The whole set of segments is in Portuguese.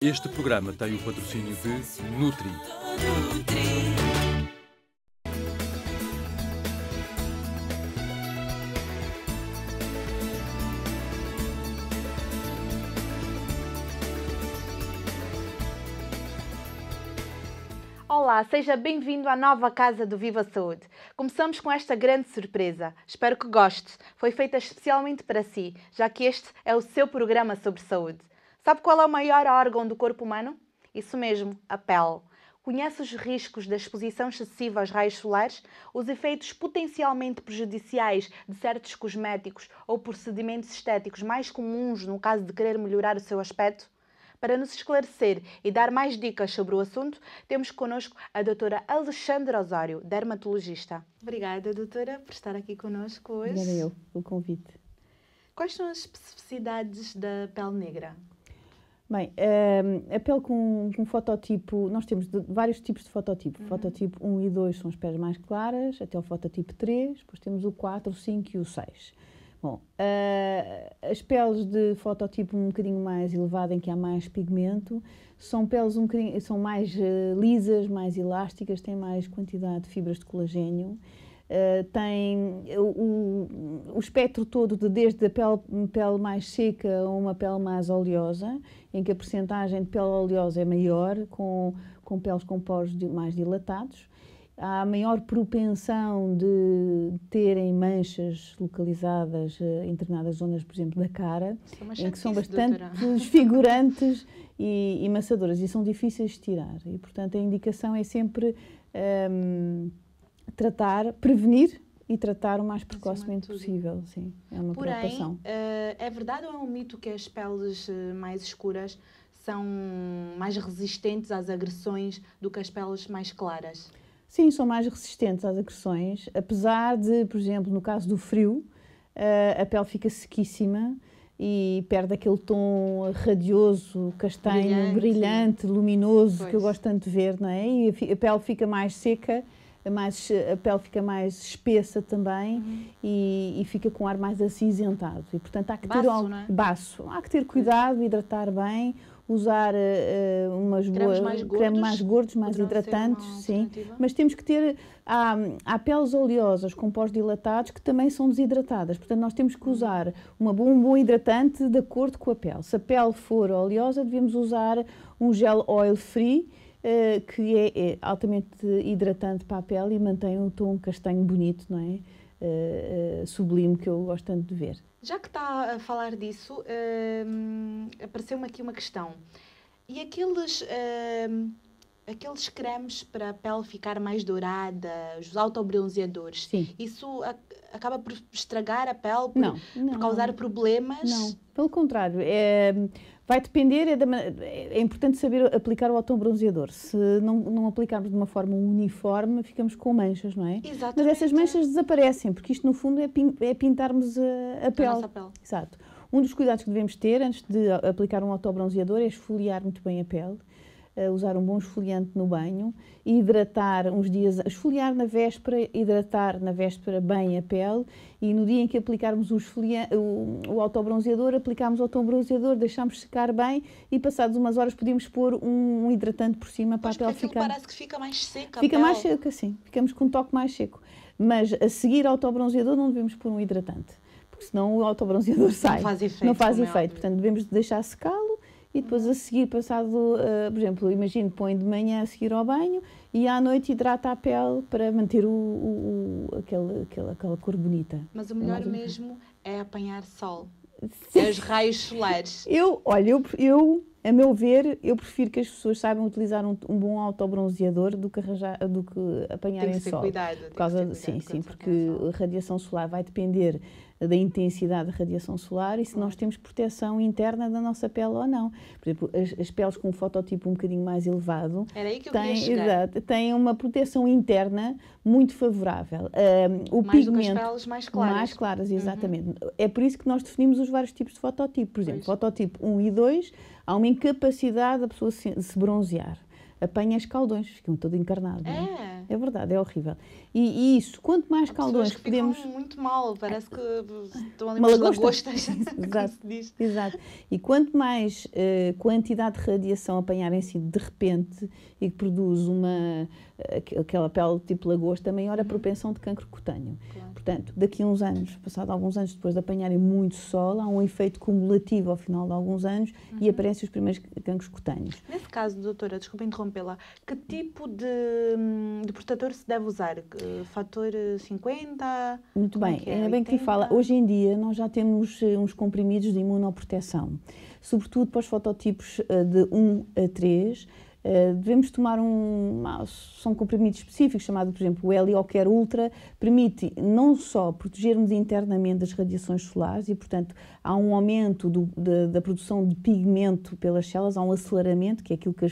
Este programa tem o patrocínio de Nutri. Olá, seja bem-vindo à nova casa do Viva Saúde. Começamos com esta grande surpresa. Espero que goste. Foi feita especialmente para si, já que este é o seu programa sobre saúde. Sabe qual é o maior órgão do corpo humano? Isso mesmo, a pele. Conhece os riscos da exposição excessiva aos raios solares? Os efeitos potencialmente prejudiciais de certos cosméticos ou procedimentos estéticos mais comuns no caso de querer melhorar o seu aspecto? Para nos esclarecer e dar mais dicas sobre o assunto, temos connosco a doutora Alexandra Osório, dermatologista. Obrigada, doutora, por estar aqui connosco hoje. Obrigada eu pelo convite. Quais são as especificidades da pele negra? Bem, a pele com fototipo, nós temos vários tipos de fototipo. Fototipo 1 e 2 são as peles mais claras, até o fototipo 3, depois temos o 4, o 5 e o 6. Bom, as peles de fototipo um bocadinho mais elevado, em que há mais pigmento, são peles são mais lisas, mais elásticas, têm mais quantidade de fibras de colagênio, têm o espectro todo desde a pele mais seca a uma pele mais oleosa, em que a percentagem de pele oleosa é maior, com peles com poros mais dilatados. Há maior propensão de terem manchas localizadas em determinadas zonas, por exemplo, da cara, em que são bastante desfigurantes e maçadoras e são difíceis de tirar. E, portanto, a indicação é sempre prevenir e tratar o mais precocemente possível. Sim, é uma preocupação. É verdade ou é um mito que as peles mais escuras são mais resistentes às agressões do que as peles mais claras? Sim, são mais resistentes às agressões, apesar de, por exemplo, no caso do frio, a pele fica sequíssima e perde aquele tom radioso, castanho, brilhante, luminoso, que eu gosto tanto de ver, não é? E a pele fica mais seca, a pele fica mais espessa também e fica com ar mais acinzentado. E, portanto, há que ter há que ter cuidado, hidratar bem, usar cremes mais gordos, mais hidratantes, sim. Mas temos que ter, há peles oleosas com poros dilatados que também são desidratadas, portanto nós temos que usar um bom hidratante de acordo com a pele. Se a pele for oleosa, devemos usar um gel oil free, que é altamente hidratante para a pele e mantém um tom castanho bonito, não é? Sublime, que eu gosto tanto de ver. Já que está a falar disso, apareceu-me aqui uma questão. E aqueles cremes para a pele ficar mais dourada, os autobronzeadores, isso acaba por estragar a pele, por causar problemas? Não, pelo contrário. Vai depender, é importante saber aplicar o autobronzeador. Se não aplicarmos de uma forma uniforme, ficamos com manchas, não é? Exatamente. Mas essas manchas desaparecem, porque isto no fundo é pintarmos a pele. A nossa pele. Exato. Um dos cuidados que devemos ter antes de aplicar um autobronzeador é esfoliar muito bem a pele, usar um bom esfoliante no banho, hidratar uns dias, esfoliar na véspera, hidratar na véspera bem a pele e no dia em que aplicarmos o autobronzeador, aplicamos o autobronzeador, deixamos secar bem e passadas umas horas podemos pôr um hidratante por cima para a pele ficar... parece que fica mais seca Fica mais seca, sim. Ficamos com um toque mais seco. Mas a seguir ao autobronzeador não devemos pôr um hidratante, porque senão o autobronzeador sai. Não faz efeito. Portanto, devemos deixar secá-lo. E depois a seguir, passado, por exemplo, imagino, põe de manhã a seguir ao banho e à noite hidrata a pele para manter aquela cor bonita. Mas o melhor mesmo é apanhar sol, é os raios solares. A meu ver, eu prefiro que as pessoas saibam utilizar um bom autobronzeador do que apanharem sol. Cuidado. Sim, porque a radiação solar vai depender da intensidade da radiação solar e se nós temos proteção interna da nossa pele ou não. Por exemplo, as peles com um fototipo um bocadinho mais elevado têm uma proteção interna muito favorável. O mais pigmento, do que as peles mais claras. Mais claras, exatamente. É por isso que nós definimos os vários tipos de fototipo. Por exemplo, fototipo 1 e 2, há uma incapacidade da pessoa de se bronzear. apanha escaldões, ficam todo encarnado. Não É? É verdade, é horrível. E isso, quanto mais escaldões podemos... Ficam muito mal, parece que estão ali Uma umas lagosta. lagostas, como Exato. se diz. Exato. E quanto mais quantidade de radiação apanharem assim de repente e que produz aquela pele tipo lagosta, maior a propensão de cancro cutâneo. Claro. Portanto, daqui a uns anos, passado alguns anos depois de apanharem muito sol, há um efeito cumulativo ao final de alguns anos e aparecem os primeiros cancros cutâneos. Nesse caso, doutora, desculpa interrompê-la, que tipo de protetor se deve usar? Fator 50? Muito Como bem, é ainda bem que te 80? fala. Hoje em dia nós já temos uns comprimidos de imunoproteção, sobretudo para os fototipos de 1 a 3. Devemos tomar são comprimidos específicos, chamado, por exemplo, o Heliocare Ultra, permite não só proteger-nos internamente das radiações solares e, portanto, há um aumento da produção de pigmento pelas células, há um aceleramento, que é aquilo que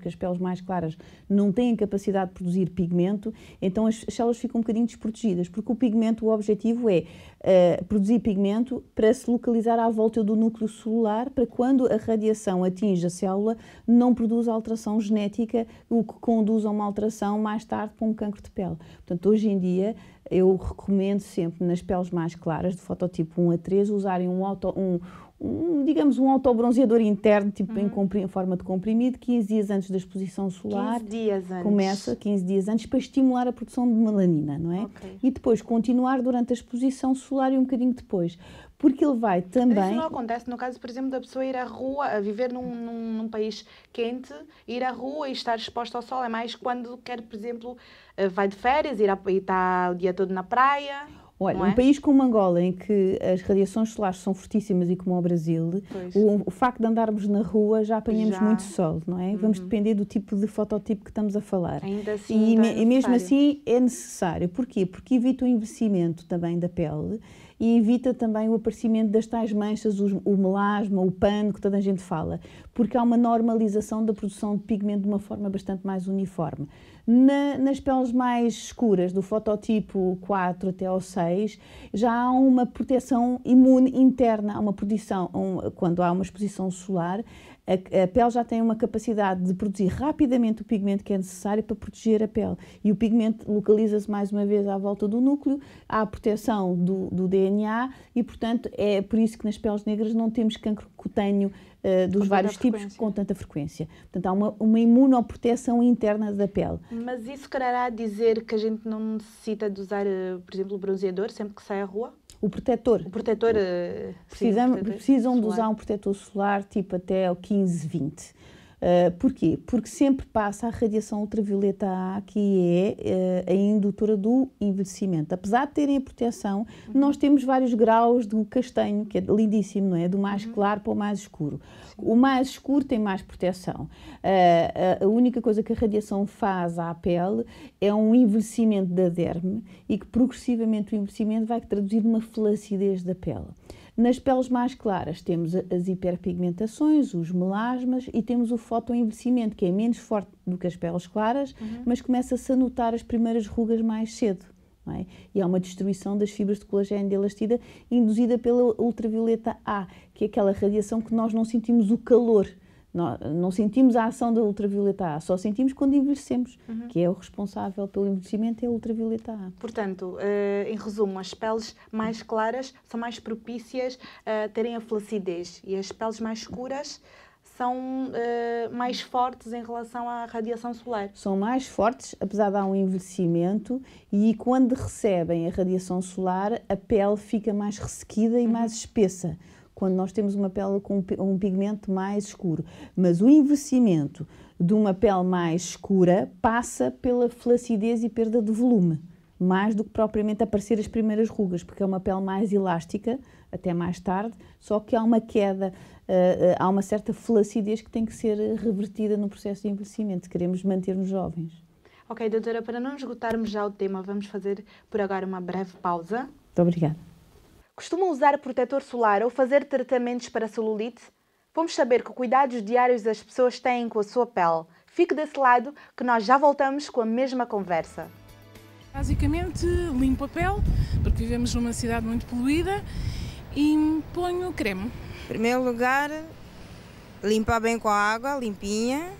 as peles mais claras não têm capacidade de produzir pigmento, então as células ficam um bocadinho desprotegidas, porque o pigmento, o objetivo é produzir pigmento para se localizar à volta do núcleo celular, para quando a radiação atinge a célula, não produza alteração genética, o que conduz a uma alteração mais tarde para um cancro de pele. Portanto, hoje em dia, eu recomendo sempre nas peles mais claras, de fototipo 1 a 3, usarem digamos um autobronzeador interno, tipo em forma de comprimido, 15 dias antes da exposição solar. 15 dias antes. Começa 15 dias antes para estimular a produção de melanina, não é? Okay. E depois continuar durante a exposição solar e um bocadinho depois. Porque ele vai também... Mas isso não acontece no caso, por exemplo, da pessoa ir à rua, a viver num país quente, ir à rua e estar exposta ao sol. É mais quando quer, por exemplo, vai de férias e está o dia todo na praia. Olha, não é? Um país como Angola, em que as radiações solares são fortíssimas e como o Brasil, o facto de andarmos na rua já apanhamos muito sol, não é? Vamos depender do tipo de fototipo que estamos a falar. Ainda assim, e mesmo assim é necessário. Porquê? Porque evita o envelhecimento também da pele e evita também o aparecimento das tais manchas, o melasma, o pano, que toda a gente fala, porque há uma normalização da produção de pigmento de uma forma bastante mais uniforme. Nas peles mais escuras, do fototipo 4 até ao 6, já há uma proteção imune interna, há uma proteção, quando há uma exposição solar, a pele já tem uma capacidade de produzir rapidamente o pigmento que é necessário para proteger a pele. E o pigmento localiza-se mais uma vez à volta do núcleo, há a proteção do DNA e, portanto, é por isso que nas peles negras não temos cancro cutâneo dos vários tipos com tanta frequência. Portanto, há uma imunoproteção interna da pele. Mas isso quererá dizer que a gente não necessita de usar, por exemplo, o bronzeador sempre que sai à rua? O protetor. O protetor. Precisam de usar um protetor solar tipo até ao 15, 20. Porquê? Porque sempre passa a radiação ultravioleta A, que é a indutora do envelhecimento. Apesar de terem a proteção, nós temos vários graus do castanho, que é lindíssimo, não é? Do mais claro para o mais escuro. O mais escuro tem mais proteção. A única coisa que a radiação faz à pele é um envelhecimento da derme e que progressivamente o envelhecimento vai traduzir numa flacidez da pele. Nas peles mais claras temos as hiperpigmentações, os melasmas e temos o fotoenvelhecimento, que é menos forte do que as peles claras, mas começa-se a notar as primeiras rugas mais cedo. Não é? E há uma destruição das fibras de colagênio de elastida induzida pela ultravioleta A, que é aquela radiação que nós não sentimos o calor. Não sentimos a ação da ultravioleta A, só sentimos quando envelhecemos, que é o responsável pelo envelhecimento, é a ultravioleta A. Portanto, em resumo, as peles mais claras são mais propícias a terem a flacidez e as peles mais escuras são mais fortes em relação à radiação solar. São mais fortes, apesar de há um envelhecimento, e quando recebem a radiação solar, a pele fica mais ressequida e mais espessa, quando nós temos uma pele com um pigmento mais escuro. Mas o envelhecimento de uma pele mais escura passa pela flacidez e perda de volume, mais do que propriamente aparecer as primeiras rugas, porque é uma pele mais elástica, até mais tarde, só que há uma queda, há uma certa flacidez que tem que ser revertida no processo de envelhecimento, se queremos manter-nos jovens. Ok, doutora, para não esgotarmos já o tema, vamos fazer por agora uma breve pausa. Muito obrigada. Costuma usar protetor solar ou fazer tratamentos para celulite? Vamos saber que cuidados diários as pessoas têm com a sua pele. Fique desse lado que nós já voltamos com a mesma conversa. Basicamente limpo a pele, porque vivemos numa cidade muito poluída, e ponho creme. Em primeiro lugar, limpar bem com a água, limpinha,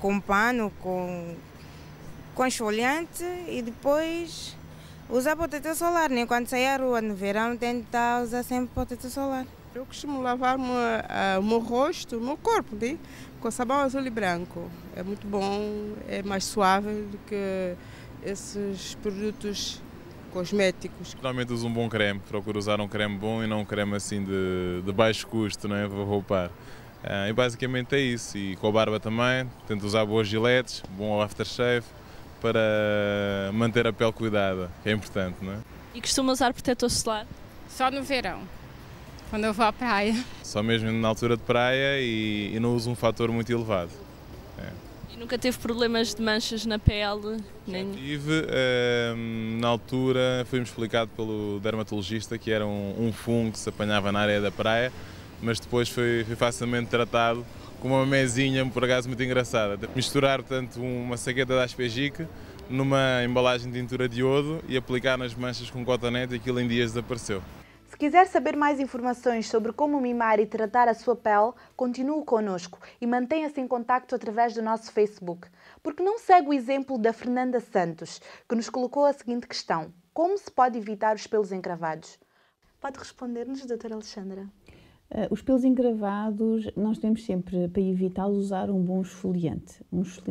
com pano, com esfoliante e depois usar protetor solar, né? Quando sair à rua no verão, tentar usar sempre protetor solar. Eu costumo lavar o meu rosto, o meu corpo, né? Com sabão azul e branco. É muito bom, é mais suave do que esses produtos cosméticos. Geralmente uso um bom creme, procuro usar um creme bom e não um creme assim de baixo custo, não é? Para roupar. E basicamente é isso. E com a barba também, tento usar boas giletes, bom aftershave, para manter a pele cuidada, que é importante, não é? E costuma usar protetor solar? Só no verão, quando eu vou à praia. Só mesmo na altura de praia e não uso um fator muito elevado. E nunca teve problemas de manchas na pele? Nem... Tive, na altura foi-me explicado pelo dermatologista que era um fungo que se apanhava na areia da praia, mas depois foi facilmente tratado com uma mesinha, por acaso, muito engraçada. Misturar, portanto, uma saqueta de aspergique numa embalagem de tintura de iodo e aplicar nas manchas com cotonete e aquilo em dias desapareceu. Se quiser saber mais informações sobre como mimar e tratar a sua pele, continue connosco e mantenha-se em contacto através do nosso Facebook. Porque não segue o exemplo da Fernanda Santos, que nos colocou a seguinte questão: como se pode evitar os pelos encravados? Pode responder-nos, doutora Alexandra? Os pelos encravados, nós temos sempre, para evitá-los, usar um bom esfoliante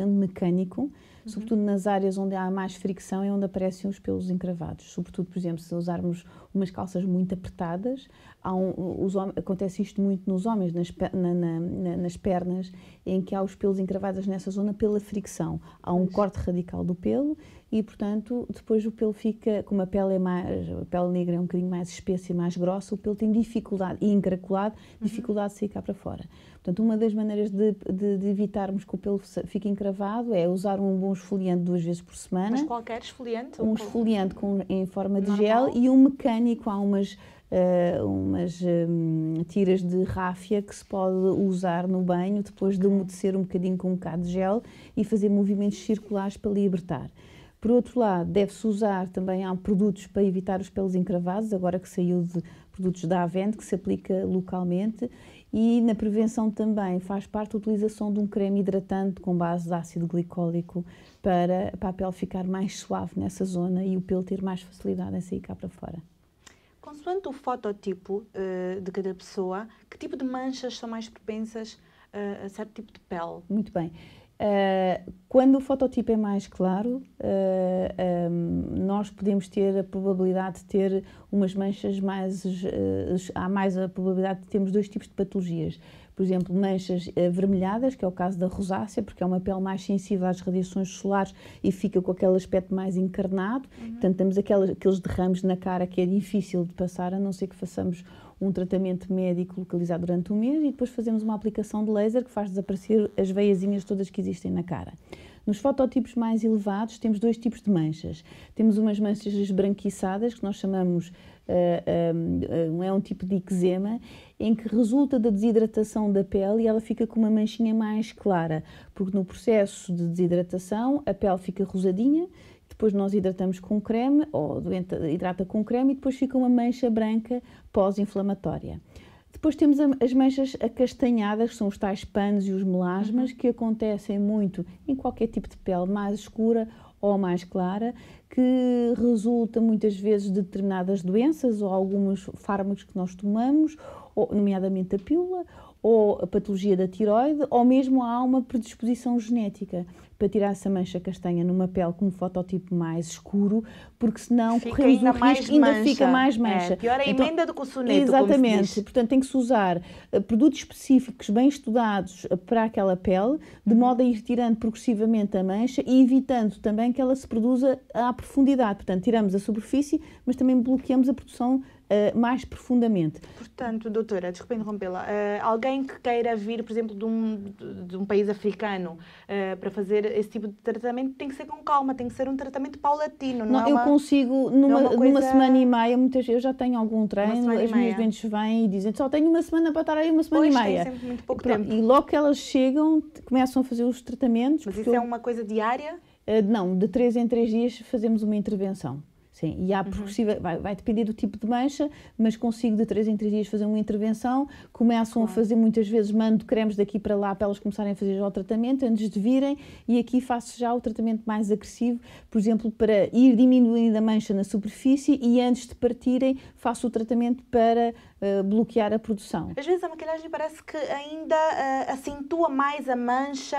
mecânico, sobretudo nas áreas onde há mais fricção é onde aparecem os pelos encravados. Sobretudo, por exemplo, se usarmos umas calças muito apertadas, acontece isto muito nos homens, nas pernas, em que há os pelos encravados nessa zona pela fricção. Há um corte radical do pelo e, portanto, depois o pelo fica, como a pele negra é um bocadinho mais espessa e mais grossa, o pelo tem dificuldade, e encaracolado, dificuldade de sair cá para fora. Portanto, uma das maneiras de evitarmos que o pelo fique encravado é usar um bom esfoliante 2 vezes por semana. Mas qualquer esfoliante? Um esfoliante em forma de gel e um mecânico. Há umas tiras de ráfia que se pode usar no banho depois de umedecer um bocadinho com um bocado de gel e fazer movimentos circulares para libertar. Por outro lado, deve-se usar também, há produtos para evitar os pelos encravados, agora que saiu de produtos da Avent, que se aplica localmente, e na prevenção também faz parte a utilização de um creme hidratante com base de ácido glicólico para a pele ficar mais suave nessa zona e o pelo ter mais facilidade em sair cá para fora. Consoante o fototipo de cada pessoa, que tipo de manchas são mais propensas a certo tipo de pele? Muito bem. Quando o fototipo é mais claro, nós podemos ter a probabilidade de ter umas manchas há mais a probabilidade de termos 2 tipos de patologias. Por exemplo, manchas avermelhadas, que é o caso da rosácea, porque é uma pele mais sensível às radiações solares e fica com aquele aspecto mais encarnado. Portanto, temos aqueles derrames na cara que é difícil de passar, a não ser que façamos um tratamento médico localizado durante um mês e depois fazemos uma aplicação de laser que faz desaparecer as veiazinhas todas que existem na cara. Nos fototipos mais elevados temos 2 tipos de manchas. Temos umas manchas esbranquiçadas, que nós chamamos, é um tipo de eczema, em que resulta da desidratação da pele e ela fica com uma manchinha mais clara, porque no processo de desidratação a pele fica rosadinha, depois nós hidratamos com creme, ou o doente hidrata com creme e depois fica uma mancha branca pós-inflamatória. Depois temos as manchas acastanhadas, que são os tais panos e os melasmas, que acontecem muito em qualquer tipo de pele, mais escura ou mais clara, que resulta muitas vezes de determinadas doenças ou alguns fármacos que nós tomamos, nomeadamente a pílula, ou a patologia da tiroide, ou mesmo há uma predisposição genética para tirar essa mancha castanha numa pele com um fototipo mais escuro, porque senão corremos o risco, ainda fica mais mancha. Pior a emenda do que o soneto, exatamente, como se diz. Portanto tem que se usar produtos específicos bem estudados para aquela pele, de modo a ir tirando progressivamente a mancha e evitando também que ela se produza à profundidade. Portanto, tiramos a superfície, mas também bloqueamos a produção mais profundamente. Portanto, doutora, desculpe interrompê-la, alguém que queira vir, por exemplo, de um país africano para fazer esse tipo de tratamento tem que ser com calma, tem que ser um tratamento paulatino. Não é eu consigo, numa semana e meia, muitas vezes eu já tenho algum treino, as minhas doentes vêm e dizem só tenho uma semana para estar aí, uma semana e meia. Tem sempre muito pouco tempo. E logo que elas chegam, começam a fazer os tratamentos. Mas isso é uma coisa diária? Não, de 3 em 3 dias fazemos uma intervenção. Sim, e há progressiva, vai depender do tipo de mancha, mas consigo de 3 em 3 dias fazer uma intervenção. Começam a fazer, muitas vezes mando cremes daqui para lá para elas começarem a fazer já o tratamento antes de virem, e aqui faço já o tratamento mais agressivo, por exemplo, para ir diminuindo a mancha na superfície, e antes de partirem faço o tratamento para bloquear a produção. Às vezes a maquilhagem parece que ainda acentua mais a mancha